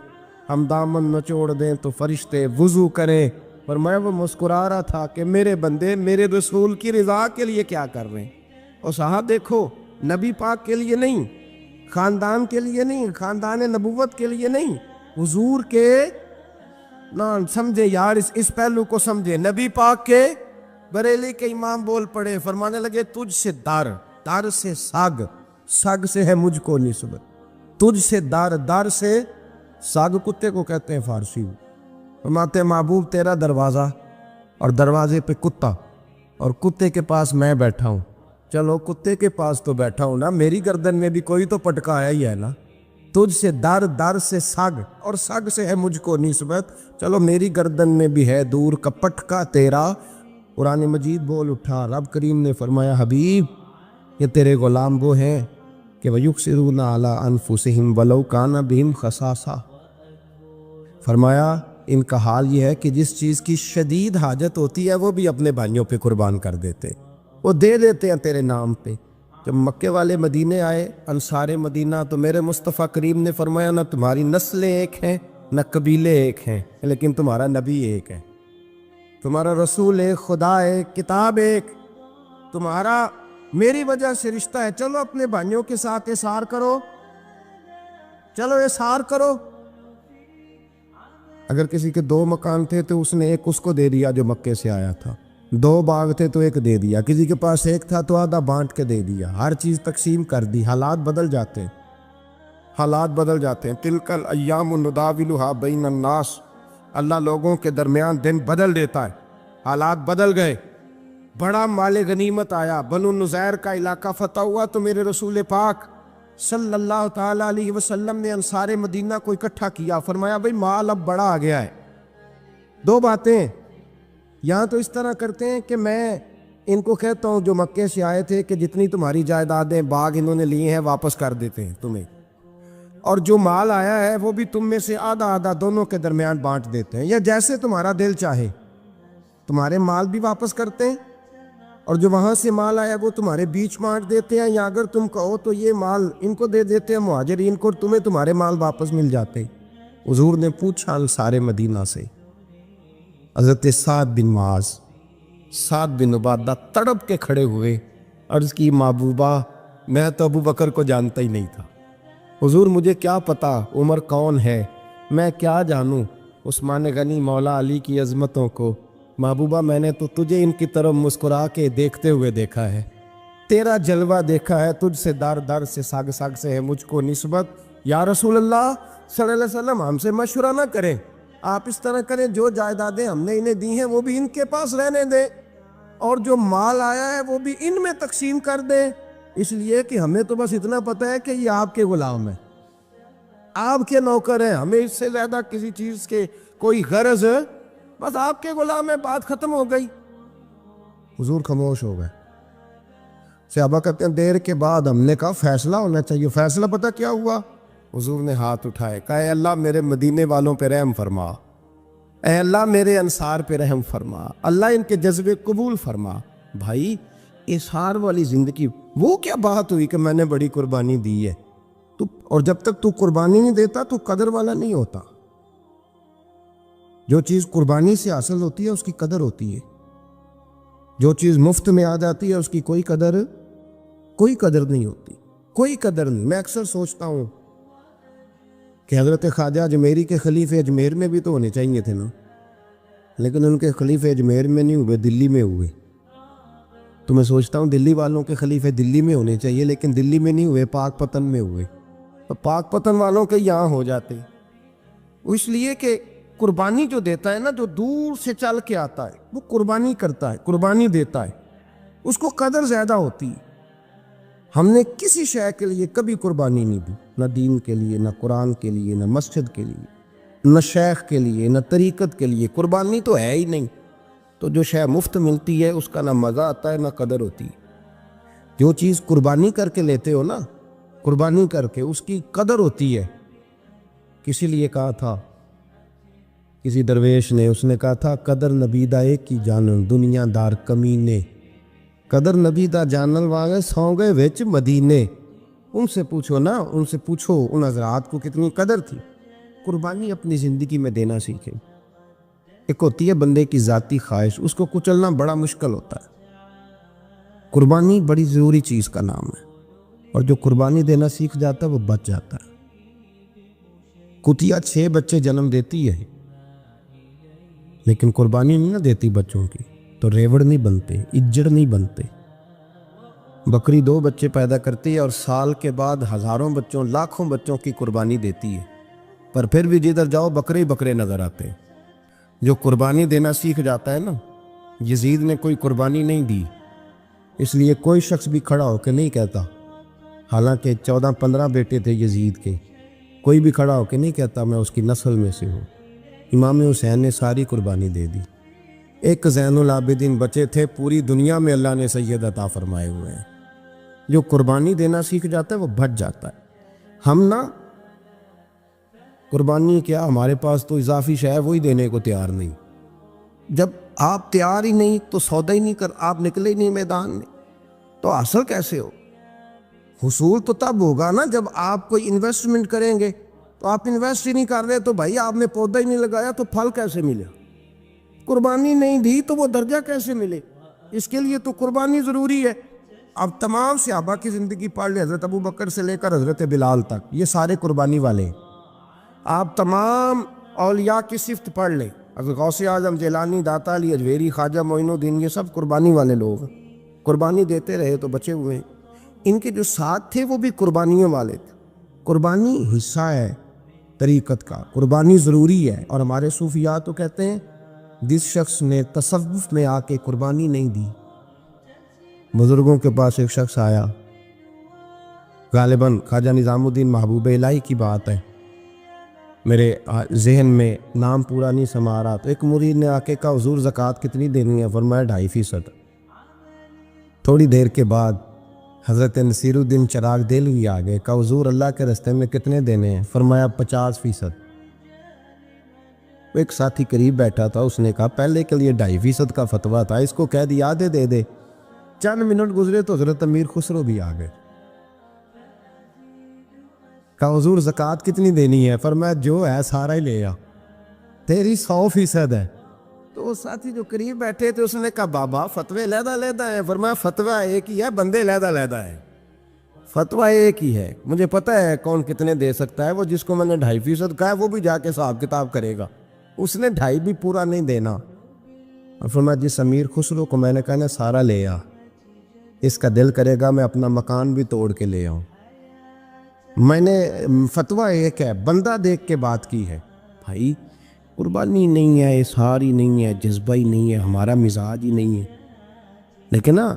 ہم دامن نچوڑ دیں تو فرشتے وضو کریں، پر میں وہ مسکرا رہا تھا کہ میرے بندے میرے رسول کی رضا کے لیے کیا کر رہے ہیں۔ اور صاحب دیکھو، نبی پاک کے لیے نہیں، خاندان کے لیے نہیں، خاندان نبوت کے لیے نہیں، حضور کے نہ سمجھے یار، اس پہلو کو سمجھے۔ نبی پاک کے بریلی کے امام بول پڑے، فرمانے لگے تجھ سے در سے سگ سے ہے مجھ کو نسبت، تجھ سے در سے سگ کتے کو کہتے ہیں فارسی میں۔ فرماتے محبوب تیرا دروازہ اور دروازے پہ کتا، اور کتے کے پاس میں بیٹھا ہوں، چلو کتے کے پاس تو بیٹھا ہوں نا، میری گردن میں بھی کوئی تو پٹکایا ہی ہے نا، تجھ سے در سے سگ اور سگ سے ہے مجھ کو نسبت، چلو میری گردن میں بھی ہے دور کا پٹکا تیرا۔ قرآن مجید بول اٹھا، رب کریم نے فرمایا حبیب یہ تیرے غلام وہ ہیں کہ وَيُكْسِرُونَ عَلَىٰ أَنفُسِهِمْ وَلَوْ كَانَ بِهِمْ خَصَاصَةٌ، فرمایا ان کا حال یہ ہے کہ جس چیز کی شدید حاجت ہوتی ہے وہ بھی اپنے بھائیوں پہ قربان کر دیتے، وہ دے دیتے ہیں تیرے نام پہ، جب مکے والے مدینے آئے انصار مدینہ تو میرے مصطفیٰ کریم نے فرمایا نہ تمہاری نسلیں ایک ہیں نہ قبیلے ایک ہیں، لیکن تمہارا نبی ایک ہے، تمہارا رسول ایک، خدا ایک، کتاب ایک، تمہارا میری وجہ سے رشتہ ہے۔ چلو اپنے بھائیوں کے ساتھ احسار کرو، چلو احسار کرو۔ اگر کسی کے 2 مکان تھے تو اس نے ایک اس کو دے دیا جو مکے سے آیا تھا، 2 باغ تھے تو ایک دے دیا، کسی کے پاس ایک تھا تو آدھا بانٹ کے دے دیا، ہر چیز تقسیم کر دی۔ حالات بدل جاتے ہیں، حالات بدل جاتے ہیں۔ تلک الایام نداولها بین الناس، اللہ لوگوں کے درمیان دن بدل دیتا ہے، حالات بدل گئے۔ بڑا مال غنیمت آیا، بنو نذیر کا علاقہ فتح ہوا تو میرے رسول پاک صلی اللہ تعالیٰ علیہ وسلم نے انصار مدینہ کو اکٹھا کیا، فرمایا بھئی مال اب بڑا آ گیا ہے۔ 2 باتیں یہاں تو اس طرح کرتے ہیں کہ میں ان کو کہتا ہوں جو مکے سے آئے تھے کہ جتنی تمہاری جائیدادیں باغ انہوں نے لیے ہیں واپس کر دیتے ہیں تمہیں، اور جو مال آیا ہے وہ بھی تم میں سے آدھا آدھا دونوں کے درمیان بانٹ دیتے ہیں، یا جیسے تمہارا دل چاہے تمہارے مال بھی واپس کرتے ہیں، اور جو وہاں سے مال آیا وہ تمہارے بیچ بانٹ دیتے ہیں، یا اگر تم کہو تو یہ مال ان کو دے دیتے ہیں مہاجرین کو، تمہیں تمہارے مال واپس مل جاتے۔ حضور نے پوچھا انصار مدینہ سے، حضرت سعد بن معاذ، سعد بن عبادہ تڑپ کے کھڑے ہوئے، عرض کی محبوبہ میں تو ابو بکر کو جانتا ہی نہیں تھا، حضور مجھے کیا پتا عمر کون ہے، میں کیا جانوں عثمان غنی مولا علی کی عظمتوں کو، محبوبہ میں نے تو تجھے ان کی طرف مسکرا کے دیکھتے ہوئے دیکھا ہے، تیرا جلوہ دیکھا ہے، تجھ سے در در سے ساگ ساگ سے ہے مجھ کو نسبت، یا رسول اللہ صلی اللہ علیہ وسلم ہم سے مشورہ نہ کریں، آپ اس طرح کریں جو جائیدادیں ہم نے انہیں دی ہیں وہ بھی ان کے پاس رہنے دیں، اور جو مال آیا ہے وہ بھی ان میں تقسیم کر دیں، اس لیے کہ ہمیں تو بس اتنا پتہ ہے کہ یہ آپ کے غلام ہیں، آپ کے نوکر ہیں، ہمیں اس سے زیادہ کسی چیز کے کوئی غرض، بس آپ کے غلام ہیں، بات ختم ہو گئی۔ حضور خاموش ہو گئے۔ صحابہ کہتے ہیں دیر کے بعد ہم نے کہا فیصلہ ہونا چاہیے، فیصلہ پتہ کیا ہوا؟ حضور نے ہاتھ اٹھائے، کہا اے اللہ میرے مدینے والوں پہ رحم فرما، اے اللہ میرے انصار پہ رحم فرما، اللہ ان کے جذبے قبول فرما۔ بھائی اظہار والی زندگی، وہ کیا بات ہوئی کہ میں نے بڑی قربانی دی ہے، اور جب تک تو قربانی نہیں دیتا تو قدر والا نہیں ہوتا۔ جو چیز قربانی سے حاصل ہوتی ہے اس کی قدر ہوتی ہے، جو چیز مفت میں آ جاتی ہے اس کی کوئی قدر نہیں ہوتی، کوئی قدر نہیں۔ میں اکثر سوچتا ہوں کہ حضرت خواجہ اجمیری کے خلیفے اجمیر میں بھی تو ہونے چاہیے تھے نا، لیکن ان کے خلیفے اجمیر میں نہیں ہوئے، دلی میں ہوئے۔ تو میں سوچتا ہوں دلی والوں کے خلیفے دلی میں ہونے چاہیے، لیکن دلی میں نہیں ہوئے، پاک پتن میں ہوئے، تو پاک پتن والوں کے یہاں ہو جاتے، اس لیے کہ قربانی جو دیتا ہے نا، جو دور سے چل کے آتا ہے وہ قربانی کرتا ہے، قربانی دیتا ہے، اس کو قدر زیادہ ہوتی ہے۔ ہم نے کسی شے کے لیے کبھی قربانی نہیں دی، نہ دین کے لیے، نہ قرآن کے لیے، نہ مسجد کے لیے، نہ شیخ کے لیے، نہ طریقت کے لیے، قربانی تو ہے ہی نہیں۔ تو جو شے مفت ملتی ہے اس کا نہ مزہ آتا ہے نہ قدر ہوتی ہے۔ جو چیز قربانی کر کے لیتے ہو نا، قربانی کر کے، اس کی قدر ہوتی ہے۔ کسی لیے کہا تھا کسی درویش نے، اس نے کہا تھا قدر نبیدہ ایک کی جانن دنیا دار کمینے، قدر نبیدہ جانن والے سو گئے وچ مدینے۔ ان سے پوچھو نا، ان سے پوچھو ان حضرات کو کتنی قدر تھی۔ قربانی اپنی زندگی میں دینا سیکھیں۔ ایک ہوتی ہے بندے کی ذاتی خواہش، اس کو کچلنا بڑا مشکل ہوتا ہے۔ قربانی بڑی ضروری چیز کا نام ہے، اور جو قربانی دینا سیکھ جاتا ہے وہ بچ جاتا ہے۔ کتیا 6 بچے جنم دیتی ہے لیکن قربانی نہیں نہ دیتی بچوں کی، تو ریوڑ نہیں بنتے، اجڑ نہیں بنتے۔ بکری 2 بچے پیدا کرتی ہے اور سال کے بعد ہزاروں بچوں، لاکھوں بچوں کی قربانی دیتی ہے، پر پھر بھی جدھر جاؤ بکرے ہی بکرے نظر آتے ہیں۔ جو قربانی دینا سیکھ جاتا ہے نا، یزید نے کوئی قربانی نہیں دی، اس لیے کوئی شخص بھی کھڑا ہو کے نہیں کہتا، حالانکہ 14-15 بیٹے تھے یزید کے، کوئی بھی کھڑا ہو کے نہیں کہتا میں اس کی نسل میں سے ہوں۔ امام حسین نے ساری قربانی دے دی۔ ایک زین العابدین بچے تھے، پوری دنیا میں اللہ نے سید عطا فرمائے ہوئے ہیں۔ جو قربانی دینا سیکھ جاتا ہے وہ بچ جاتا ہے۔ ہم نا قربانی کیا، ہمارے پاس تو اضافی شے ہے وہی دینے کو تیار نہیں۔ جب آپ تیار ہی نہیں تو سودا ہی نہیں کر، آپ نکلے ہی نہیں میدان میں، تو حاصل کیسے ہو؟ حصول تو تب ہوگا نا جب آپ کوئی انویسٹمنٹ کریں گے. تو آپ انویسٹ ہی نہیں کر رہے تو بھائی آپ نے پودا ہی نہیں لگایا تو پھل کیسے ملے؟ قربانی نہیں دی تو وہ درجہ کیسے ملے؟ اس کے لیے تو قربانی ضروری ہے. اب تمام صحابہ کی زندگی پڑھ لیں، حضرت ابو بکر سے لے کر حضرت بلال تک، یہ سارے قربانی والے ہیں. آپ تمام اولیاء کی صفت پڑھ لیں، حضرت غوث اعظم، جیلانی، داتا علی اجویری، خواجہ معین الدین، یہ سب قربانی والے لوگ ہیں. قربانی دیتے رہے تو بچے ہوئے ہیں. ان کے جو ساتھ تھے وہ بھی قربانیوں والے تھے. قربانی حصہ ہے طریقت کا، قربانی ضروری ہے. اور ہمارے صوفیاء تو کہتے ہیں جس شخص نے تصوف میں آ کے قربانی نہیں دی. بزرگوں کے پاس ایک شخص آیا، غالباً خواجہ نظام الدین محبوب الہی کی بات ہے، میرے ذہن میں نام پورا نہیں سما رہا. تو ایک مرید نے آ کے کہا حضور زکوٰۃ کتنی دینی ہے؟ فرمایا 2.5%. تھوڑی دیر کے بعد حضرت نصیر الدین چراغ دہلوی آ گئے، کہا حضور اللہ کے راستے میں کتنے دینے ہیں؟ فرمایا 50%. ایک ساتھی قریب بیٹھا تھا، اس نے کہا پہلے کے لیے 2.5% کا فتویٰ تھا، اس کو کہہ دیا آدھے دے دے. چند منٹ گزرے تو حضرت امیر خسرو بھی آ گئے، کہا حضور زکوٰۃ کتنی دینی ہے؟ فرمایا جو ہے سارا ہی لے آ، تیری 100% ہے. تو وہ ساتھی جو قریب بیٹھے تھے اس نے کہا بابا فتوے علیحدہ علیحدہ ہیں. فرمایا فتویٰ ایک ہی ہے، بندے علیحدہ علیحدہ ہیں. فتویٰ ایک ہی ہے، مجھے پتہ ہے کون کتنے دے سکتا ہے. وہ جس کو میں نے 2.5% کہا ہے وہ بھی جا کے حساب کتاب کرے گا، اس نے 2.5 بھی پورا نہیں دینا. اور فرمایا جس امیر خسرو کو میں نے کہا نا سارا لے آ، اس کا دل کرے گا میں اپنا مکان بھی توڑ کے لے آؤں. میں نے فتویٰ ایک ہے، بندہ دیکھ کے بات کی ہے. بھائی قربانی نہیں ہے، اظہار ہی نہیں ہے، جذبہ ہی نہیں ہے، ہمارا مزاج ہی نہیں ہے. لیکن نا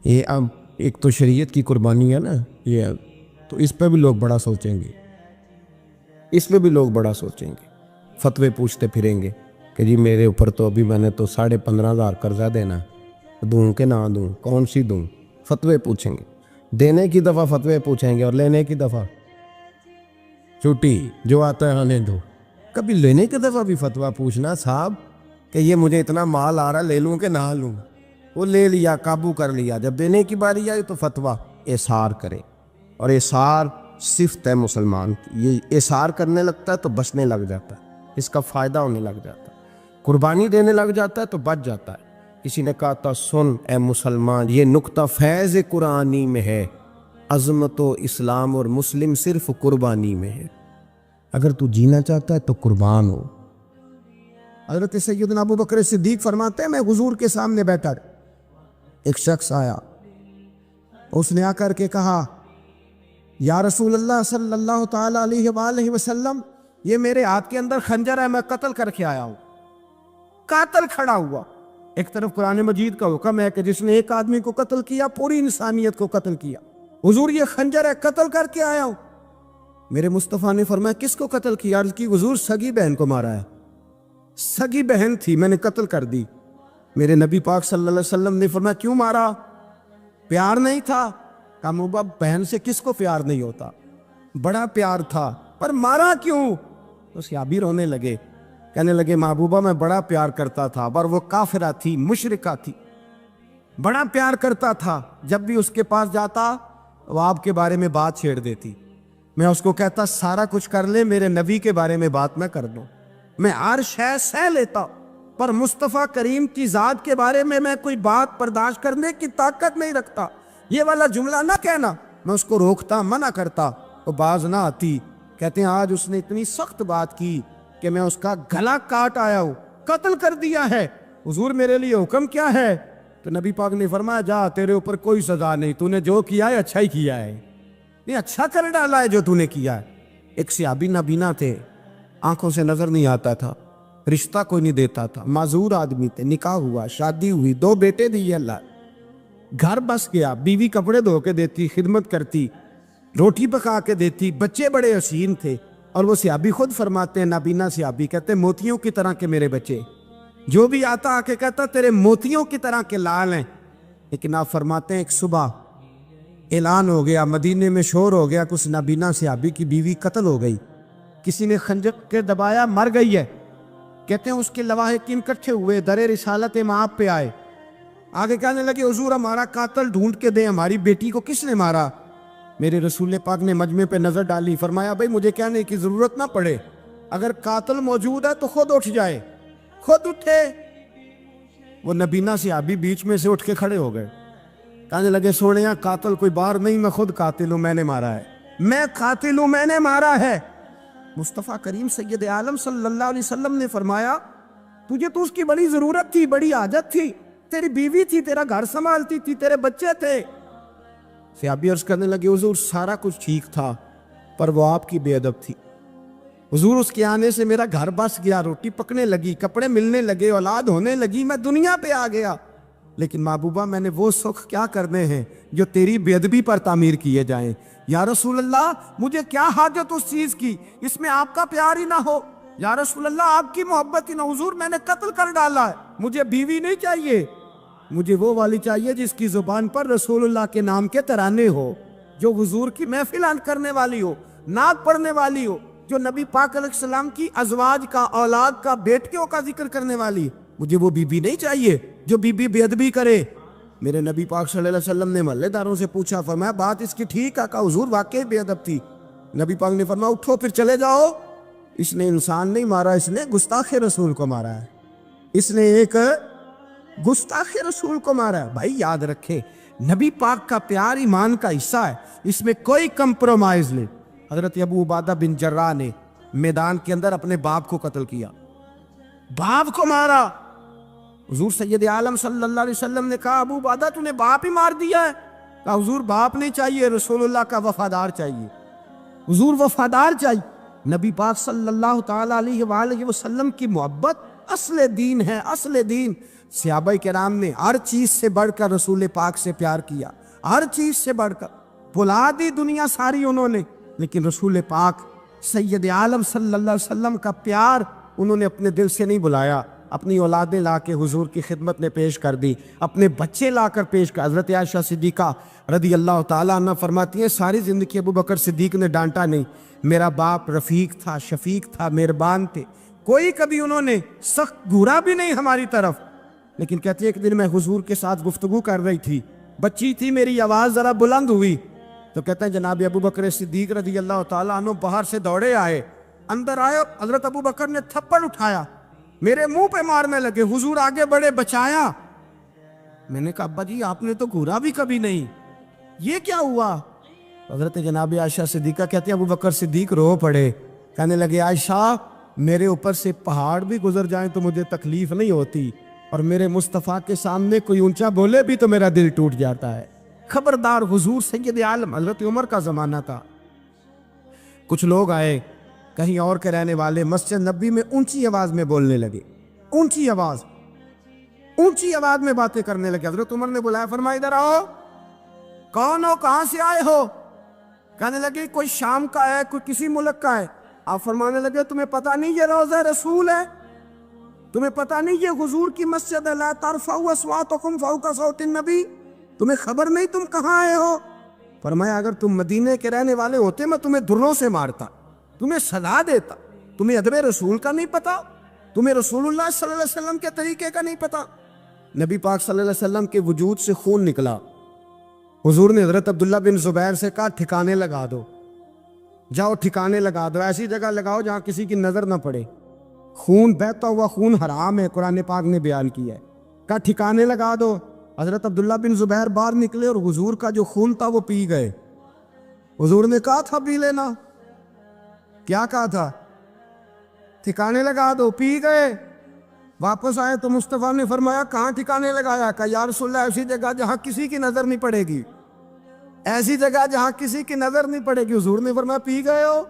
یہ اب ایک تو شریعت کی قربانی ہے نا یہ، تو اس پہ بھی لوگ بڑا سوچیں گے، اس پہ بھی لوگ بڑا سوچیں گے. فتوے پوچھتے پھریں گے کہ جی میرے اوپر تو ابھی میں نے تو 15,500 قرضہ دینا ہے، دوں کہ نہ دوں، کون سی دوں؟ فتوے پوچھیں گے. دینے کی دفعہ فتوے پوچھیں گے اور لینے کی دفعہ چھٹی، جو آتا ہے آنے دو. کبھی لینے کی دفعہ بھی فتویٰ پوچھنا صاحب کہ یہ مجھے اتنا مال آ رہا لے لوں کہ نہ لوں. وہ لے لیا، قابو کر لیا. جب دینے کی باری آئی تو فتویٰ احصار کرے. اور احصار صفت ہے مسلمان کی، یہ احصار کرنے لگتا ہے تو بچنے لگ جاتا ہے، اس کا فائدہ ہونے لگ جاتا ہے. قربانی دینے لگ جاتا ہے تو بچ جاتا ہے. کسی نے کہا تھا سن اے مسلمان، یہ نقطہ فیض قرآنی میں ہے، عظمت و اسلام اور مسلم صرف قربانی میں ہے. اگر تو جینا چاہتا ہے تو قربان ہو. حضرت سیدنا ابو بکر صدیق فرماتے ہیں میں حضور کے سامنے بیٹھا، ایک شخص آیا، اس نے آ کر کے کہا یا رسول اللہ صلی اللہ تعالی علیہ وآلہ وسلم، یہ میرے ہاتھ کے اندر خنجر ہے، میں قتل کر کے آیا ہوں. قاتل کھڑا ہوا. ایک طرف قرآن مجید کا حکم ہے کہ جس نے ایک آدمی کو قتل کیا پوری انسانیت کو قتل کیا. حضور یہ خنجر ہے، قتل کر کے آیا ہوں. میرے مصطفیٰ نے فرمایا کس کو قتل کیا؟ عرض کی حضور سگی بہن کو مارا ہے. سگی بہن تھی، میں نے قتل کر دی. میرے نبی پاک صلی اللہ علیہ وسلم نے فرمایا کیوں مارا؟ پیار نہیں تھا؟ کہا محبوبہ بہن سے کس کو پیار نہیں ہوتا، بڑا پیار تھا، پر مارا کیوں؟ تو صحابی رونے لگے، کہنے لگے محبوبہ میں بڑا پیار کرتا تھا، پر وہ کافرہ تھی، مشرکہ تھی، بڑا پیار کرتا تھا. جب بھی اس کے پاس جاتا وہ آپ کے بارے میں بات چھیڑ دیتی. میں اس کو کہتا سارا کچھ کر لے، میرے نبی کے بارے میں بات نہ کر دو. میں ہر شے سہ لیتا، پر مصطفیٰ کریم کی ذات کے بارے میں کوئی بات برداشت کرنے کی طاقت نہیں رکھتا. یہ والا جملہ نہ کہنا. میں اس کو روکتا، منع کرتا، وہ باز نہ آتی. کہتے ہیں آج اس نے اتنی سخت بات کی کہ میں اس کا گلا کاٹ آیا ہوں، قتل کر دیا ہے. حضور میرے لیے حکم کیا ہے؟ تو نبی پاک نے فرمایا جا، تیرے اوپر کوئی سزا نہیں، تو نے جو کیا ہے اچھا ہی کیا ہے، یہ اچھا کر ڈالا ہے جو تو نے کیا ہے. ایک صحابی نابینا تھے، آنکھوں سے نظر نہیں آتا تھا، رشتہ کوئی نہیں دیتا تھا، معذور آدمی تھے. نکاح ہوا، شادی ہوئی، 2 بیٹے دیے اللہ، گھر بس گیا، بیوی کپڑے دھو کے دیتی، خدمت کرتی، روٹی پکا کے دیتی، بچے بڑے حسین تھے. اور وہ صحابی خود فرماتے ہیں، نابینا صحابی کہتے ہیں موتیوں کی طرح کے میرے بچے، جو بھی آتا آ کے کہتا تیرے موتیوں کی طرح کے لال ہیں. لیکن آپ فرماتے ہیں ایک صبح اعلان ہو گیا، مدینے میں شور ہو گیا، کچھ نابینا صحابی کی بیوی قتل ہو گئی، کسی نے خنجر کے دبایا، مر گئی ہے. کہتے ہیں اس کے لواحقین اکٹھے ہوئے، در رسالت مآب پہ آئے، آگے کہنے لگے حضور ہمارا قاتل ڈھونڈ کے دیں، ہماری بیٹی کو کس نے مارا؟ میرے رسول پاک نے مجمع پہ نظر ڈالی، فرمایا بھائی مجھے کہنے کی ضرورت نہ پڑے، اگر قاتل موجود ہے تو خود اٹھ جائے۔ خود اٹھے۔ وہ نبینا صحابی بیچ میں سے اٹھ کے کھڑے ہو گئے، کہنے لگے سونیا قاتل کوئی باہر نہیں، میں خود قاتل ہوں، میں نے مارا ہے، میں قاتل ہوں، میں نے مارا ہے۔ مصطفیٰ کریم سید عالم صلی اللہ علیہ وسلم نے فرمایا تجھے تو اس کی بڑی ضرورت تھی، بڑی حاجت تھی، تیری بیوی تھی، تیرا گھر سنبھالتی تھی، تیرے بچے تھے۔ صحابی عرض کرنے لگے حضور سارا کچھ ٹھیک تھا پر وہ آپ کی بے ادب تھی حضور، اس کے آنے سے میرا گھر بس گیا، روٹی پکنے لگی، کپڑے ملنے لگے، اولاد ہونے لگی، میں دنیا پہ آ گیا، لیکن محبوبہ میں نے وہ سکھ کیا کرنے ہیں جو تیری بے ادبی پر تعمیر کیے جائیں۔ یا رسول اللہ مجھے کیا حاجت اس چیز کی، اس میں آپ کا پیار ہی نہ ہو، یا رسول اللہ آپ کی محبت ہی نہ، حضور میں نے قتل کر ڈالا ہے، مجھے بیوی نہیں چاہیے، مجھے وہ والی چاہیے جس کی زبان پر رسول اللہ کے نام کے ترانے ہو، جو حضور کی محفل کرنے والی ہو، نعت پڑھنے والی ہو، جو نبی پاک علیہ السلام کی ازواج کا، اولاد کا، بیٹیوں کا ذکر کرنے والی۔ مجھے وہ بی بی نہیں چاہیے جو بی بی بے ادبی کرے۔ میرے نبی پاک صلی اللہ علیہ وسلم نے محلے داروں سے پوچھا، فرمایا بات اس کی ٹھیک ہے؟ کہا حضور واقعی بے ادب تھی۔ نبی پاک نے فرمایا اٹھو پھر چلے جاؤ، اس نے انسان نہیں مارا، اس نے گستاخ رسول کو مارا ہے، اس نے ایک گستاخ رسول کو مارا ہے۔ بھائی یاد رکھے نبی پاک کا پیار ایمان کا حصہ ہے، اس میں کوئی کمپرومائز نہیں۔ حضرت ابو عبادہ بن جراح نے میدان کے اندر اپنے باپ کو قتل کیا، باپ کو مارا۔ حضور سید عالم صلی اللہ علیہ وسلم نے کہا ابو عبادہ تو نے باپ ہی مار دیا ہے؟ کہا حضور باپ نہیں چاہیے، رسول اللہ کا وفادار چاہیے، حضور وفادار چاہیے۔ نبی پاک صلی اللہ تعالی علیہ وآلہ وسلم کی محبت اصل دین ہے، اصل دین۔ صحابہ کرام نے ہر چیز سے بڑھ کر رسول پاک سے پیار کیا، ہر چیز سے بڑھ کر، بھلا دی دنیا ساری انہوں نے، لیکن رسول پاک سید عالم صلی اللہ علیہ وسلم کا پیار انہوں نے اپنے دل سے نہیں بلایا، اپنی اولادیں لا کے حضور کی خدمت میں پیش کر دی، اپنے بچے لا کر پیش کر۔ حضرت عائشہ صدیقہ رضی اللہ تعالیٰ عنہ فرماتی ہیں ساری زندگی ابو بکر صدیق نے ڈانٹا نہیں، میرا باپ رفیق تھا، شفیق تھا، مہربان تھے، کوئی کبھی انہوں نے سخت گھورا بھی نہیں ہماری طرف۔ لیکن کہتی ہے ایک دن میں حضور کے ساتھ گفتگو کر رہی تھی، بچی تھی، میری آواز ذرا بلند ہوئی تو کہتے ہیں جناب ابو بکر صدیق رضی اللہ تعالیٰ عنہ باہر سے دوڑے آئے، اندر آئے، حضرت ابو بکر نے تھپڑ اٹھایا، میرے منہ پہ مارنے لگے، حضور آگے بڑھے، بچایا۔ میں نے کہا ابا جی آپ نے تو گھورا بھی کبھی نہیں، یہ کیا ہوا؟ حضرت جناب عائشہ صدیقہ کہتے ہیں ابو بکر صدیق رو پڑے، کہنے لگے عائشہ میرے اوپر سے پہاڑ بھی گزر جائیں تو مجھے تکلیف نہیں ہوتی، اور میرے مصطفیٰ کے سامنے کوئی اونچا بولے بھی تو میرا دل ٹوٹ جاتا ہے۔ خبردار حضور سید عالم، حضرت عمر کا زمانہ تھا، کچھ لوگ آئے کہیں اور کے رہنے والے، مسجد نبی میں اونچی آواز میں بولنے لگے، اونچی آواز میں باتیں کرنے لگے۔ حضرت عمر نے بلایا، فرمایا ادھر آؤ، کون ہو، کہاں سے آئے ہو؟ کہنے لگے کوئی شام کا ہے، کوئی کسی ملک کا ہے۔ آپ فرمانے لگے تمہیں پتہ نہیں یہ روضہ رسول ہے؟ تمہیں پتہ نہیں یہ حضور کی مسجد ہے؟ لا ترفعوا اصواتکم فوق صوت النبی، تمہیں خبر نہیں تم کہاں آئے ہو؟ فرمایا اگر تم مدینے کے رہنے والے ہوتے میں تمہیں دروں سے مارتا، تمہیں سزا دیتا۔ تمہیں ادب رسول کا نہیں پتا، تمہیں رسول اللہ صلی اللہ علیہ وسلم کے طریقے کا نہیں پتا۔ نبی پاک صلی اللہ علیہ وسلم کے وجود سے خون نکلا، حضور نے حضرت عبداللہ بن زبیر سے کہا ٹھکانے لگا دو، جاؤ ٹھکانے لگا دو، ایسی جگہ لگاؤ جہاں کسی کی نظر نہ پڑے، خون بہتا ہوا خون حرام ہے، قرآن پاک نے بیان کیا ہے، کہا ٹھکانے لگا دو۔ حضرت عبداللہ بن زبیر باہر نکلے اور حضور کا جو خون تھا وہ پی گئے۔ حضور نے کہا تھا پی لینا، کیا کہا تھا؟ ٹھکانے لگا دو، پی گئے۔ واپس آئے تو مصطفیٰ نے فرمایا کہاں ٹھکانے لگایا؟ کہا یا رسول اللہ ایسی جگہ جہاں کسی کی نظر نہیں پڑے گی، ایسی جگہ جہاں کسی کی نظر نہیں پڑے گی۔ حضور نے فرمایا پی گئے ہو؟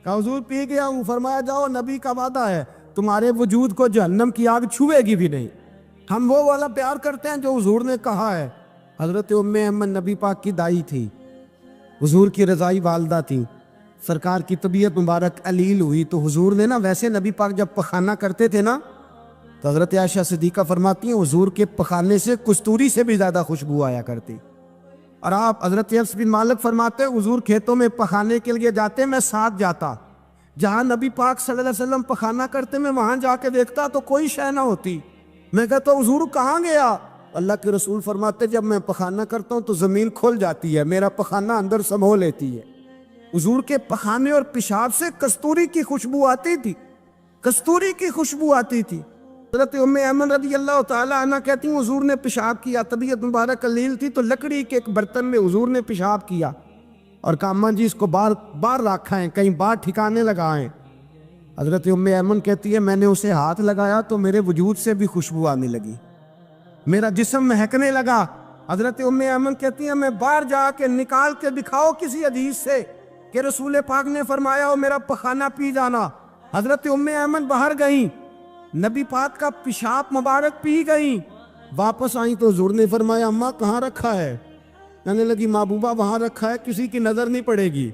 کہا حضور پی گیا ہوں۔ فرمایا جاؤ، نبی کا وعدہ ہے تمہارے وجود کو جہنم کی آگ چھوئے گی بھی نہیں۔ ہم وہ والا پیار کرتے ہیں جو حضور نے کہا ہے۔ حضرت ام ایمن نبی پاک کی دائی تھی، حضور کی رضائی والدہ تھی، سرکار کی طبیعت مبارک علیل ہوئی تو حضور نے نا، ویسے نبی پاک جب پخانہ کرتے تھے نا تو حضرت عائشہ صدیقہ فرماتی ہیں حضور کے پخانے سے کستوری سے بھی زیادہ خوشبو آیا کرتی۔ اور آپ حضرت انس بن مالک فرماتے ہیں حضور کھیتوں میں پخانے کے لیے جاتے، میں ساتھ جاتا، جہاں نبی پاک صلی اللہ علیہ وسلم پخانہ کرتے میں وہاں جا کے دیکھتا تو کوئی شے نہ ہوتی۔ میں کہتا حضور کہاں گیا؟ اللہ کے رسول فرماتے جب میں پخانہ کرتا ہوں تو زمین کھل جاتی ہے، میرا پخانہ اندر سمو لیتی ہے۔ حضور کے پخانے اور پیشاب سے کستوری کی خوشبو آتی تھی، کستوری کی خوشبو آتی تھی۔ حضرت ام ایمن رضی اللہ تعالی عنہ کہتی ہیں حضور نے پیشاب کیا، طبیعت مبارک قلیل تھی، تو لکڑی کے ایک برتن میں حضور نے پیشاب کیا اور کہا اماں جی اس کو باہر رکھا ہے، کہیں باہر ٹھکانے لگائیں۔ حضرت ام ایمن کہتی ہے میں نے اسے ہاتھ لگایا تو میرے وجود سے بھی خوشبو آنے لگی، میرا جسم مہکنے لگا۔ حضرت ام ایمن کہتی ہے میں باہر جا کے نکال کے دکھاؤ کسی حدیث سے کہ رسول پاک نے فرمایا ہو میرا پخانہ پی جانا۔ حضرت ام ایمن باہر گئیں، نبی پاک کا پیشاب مبارک پی گئیں، واپس آئیں تو حضور نے فرمایا اماں کہاں رکھا ہے؟ کہنے لگی محبوبہ وہاں رکھا ہے، کسی کی نظر نہیں پڑے گی۔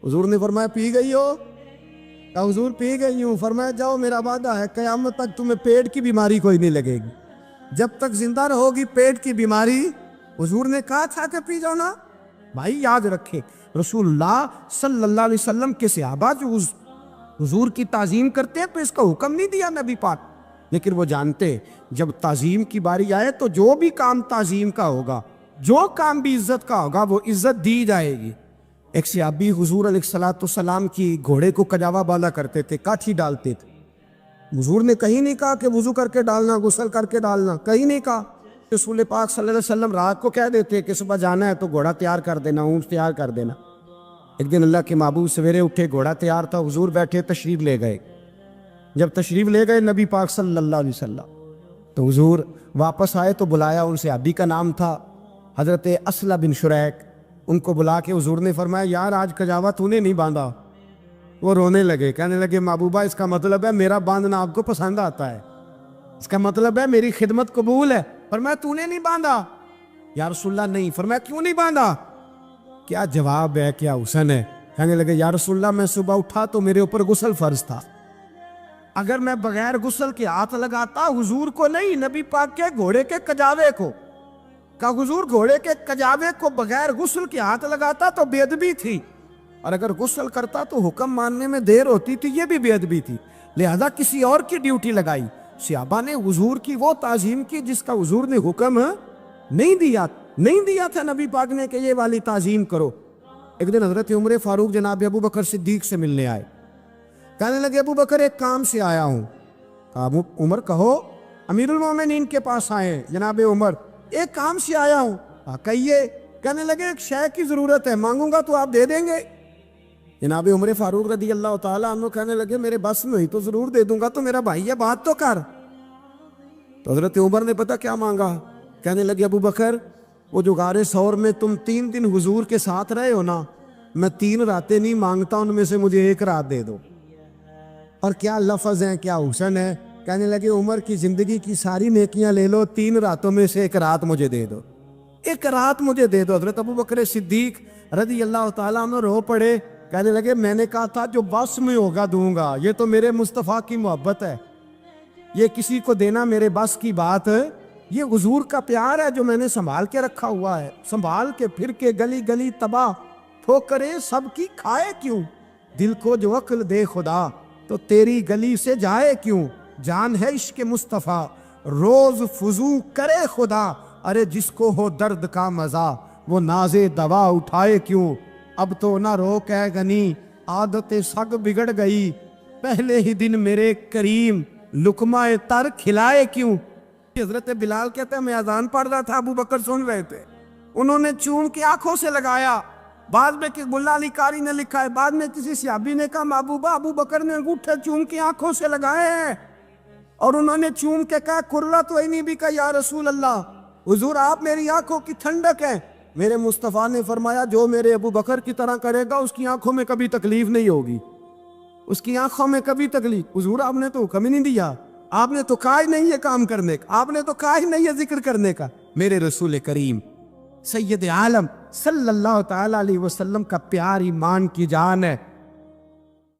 حضور نے فرمایا پی گئی ہو؟ کہا حضور پی گئی ہوں۔ فرمایا جاؤ میرا وعدہ ہے قیامت تک تمہیں پیٹ کی بیماری کوئی نہیں لگے گی، جب تک زندہ رہو گی پیٹ کی بیماری۔ حضور نے کہا تھا کہ پی جاؤ نا۔ بھائی یاد رکھیں رسول اللہ صلی اللہ علیہ وسلم کے صحابہ جو حضور کی تعظیم کرتے ہیں تو اس کا حکم نہیں دیا نبی پاک، لیکن وہ جانتے جب تعظیم کی باری آئے تو جو بھی کام تعظیم کا ہوگا، جو کام بھی عزت کا ہوگا وہ عزت دی جائے گی۔ ایک صحابی حضور علیہ السلام کی گھوڑے کو کجاوا بالا کرتے تھے، کاٹھی ڈالتے تھے۔ حضور نے کہیں نہیں کہا کہ وضو کر کے ڈالنا، غسل کر کے ڈالنا، کہیں نہیں کہا۔ رسول پاک صلی اللہ علیہ وسلم رات کو کہہ دیتے کہ صبح جانا ہے تو گھوڑا تیار کر دینا، اونٹ تیار کر دینا۔ ایک دن اللہ کے محبوب سویرے اٹھے، گھوڑا تیار تھا، حضور بیٹھے تشریف لے گئے۔ جب تشریف لے گئے نبی پاک صلی اللہ علیہ وسلم تو حضور واپس آئے تو بلایا، ان سے صحابی کا نام تھا حضرت اسلم بن شریک، ان کو بلا کے حضور نے فرمایا یار آج کجاوا تو نے نہیں باندھا۔ وہ رونے لگے، کہنے لگے محبوبہ اس کا مطلب ہے میرا باندھنا آپ کو پسند آتا ہے، اس کا مطلب ہے میری خدمت قبول ہے۔ فرمایا تو نے نہیں باندھا؟ یا رسول اللہ نہیں۔ فرمایا کیوں نہیں باندھا؟ کیا جواب ہے، کیا حسن ہے۔ کہنے لگے یا رسول اللہ میں صبح اٹھا تو میرے اوپر غسل فرض تھا، اگر میں بغیر غسل کے ہاتھ لگاتا حضور کو نہیں نبی پاک کے گھوڑے کے کجاوے کو، کہا حضور گھوڑے کے کجاوے کو بغیر غسل کے ہاتھ لگاتا تو بے ادبی تھی، اور اگر غسل کرتا تو حکم ماننے میں دیر ہوتی تھی، یہ بھی بے ادبی تھی، لہذا کسی اور کی ڈیوٹی لگائی۔ صحابہ نے حضور کی وہ تعظیم کی جس کا حضور نے حکم نہیں دیا تھا نبی پاک نے کہ یہ والی تعظیم کرو۔ ایک دن حضرت عمر فاروق جناب ابو بکر صدیق سے ملنے آئے، کہنے لگے ابو بکر ایک کام سے آیا ہوں۔ کہا عمر کہو۔ امیر المومنین کے پاس آئے جناب عمر، ایک کام سے آیا ہوں۔ کہیے۔ کہنے لگے ایک شے کی ضرورت ہے، مانگوں گا تو آپ دے دیں گے؟ جناب عمر فاروق رضی اللہ تعالیٰ عنہ کہنے لگے میرے بس میں ہوئی تو ضرور دے دوں گا، تو میرا بھائی ہے بات تو کر۔ تو حضرت عمر نے پتہ کیا مانگا؟ کہنے لگے ابو بکر وہ جو غار ثور میں تم 3 دن حضور کے ساتھ رہے ہو نا، میں 3 راتیں نہیں مانگتا، ان میں سے مجھے 1 رات دے دو۔ اور کیا لفظ ہیں، کیا حسن ہے۔ کہنے لگے عمر کی زندگی کی ساری نیکیاں لے لو، 3 راتوں میں سے 1 رات مجھے دے دو، 1 رات مجھے دے دو۔ حضرت ابو بکر صدیق رضی اللہ تعالیٰ عنہ رو پڑے، کہنے لگے میں نے کہا تھا جو بس میں ہوگا دوں گا، یہ تو میرے مصطفیٰ کی محبت ہے، یہ کسی کو دینا میرے بس کی بات ہے، یہ حضور کا پیار ہے جو میں نے سنبھال کے رکھا ہوا ہے، سنبھال کے پھر کے گلی گلی تباہ ٹھوکریں سب کی کھائے کیوں، دل کو جو عقل دے خدا تو تیری گلی سے جائے کیوں، جان ہے عشق مصطفیٰ روز فضو کرے خدا، ارے جس کو ہو درد کا مزہ وہ ناز دوا اٹھائے کیوں، اب تو نہ روک ہے غنی عادت سگ بگڑ گئی، پہلے ہی دن میرے کریم لقمہ تر کھلائے کیوں۔ حضرت بلال کہتے ہیں میں اذان پڑھ رہا تھا، ابو بکر سن رہے تھے، انہوں نے چوم کے آنکھوں سے لگایا، بعد میں کہ ملا علی قاری نے لکھا ہے، بعد میں کسی صحابی نے کہا محبوبہ ابو بکر نے انگوٹھے چوم کے آنکھوں سے لگائے ہیں، اور انہوں نے چوم کے کہا قرۃ عینی بھی کہا یا رسول اللہ، حضور آپ میری آنکھوں کی ٹھنڈک ہے۔ میرے مصطفیٰ نے فرمایا جو میرے ابو بکر کی طرح کرے گا اس کی آنکھوں میں کبھی تکلیف نہیں ہوگی، اس کی آنکھوں میں کبھی تکلیف۔ حضور آپ نے تو حکم ہی نہیں دیا، آپ نے تو کہا ہی نہیں یہ کام کرنے کا، آپ نے تو کہا ہی نہیں یہ ذکر کرنے کا۔ میرے رسول کریم سید عالم صلی اللہ تعالی علیہ وسلم کا پیار ایمان کی جان ہے۔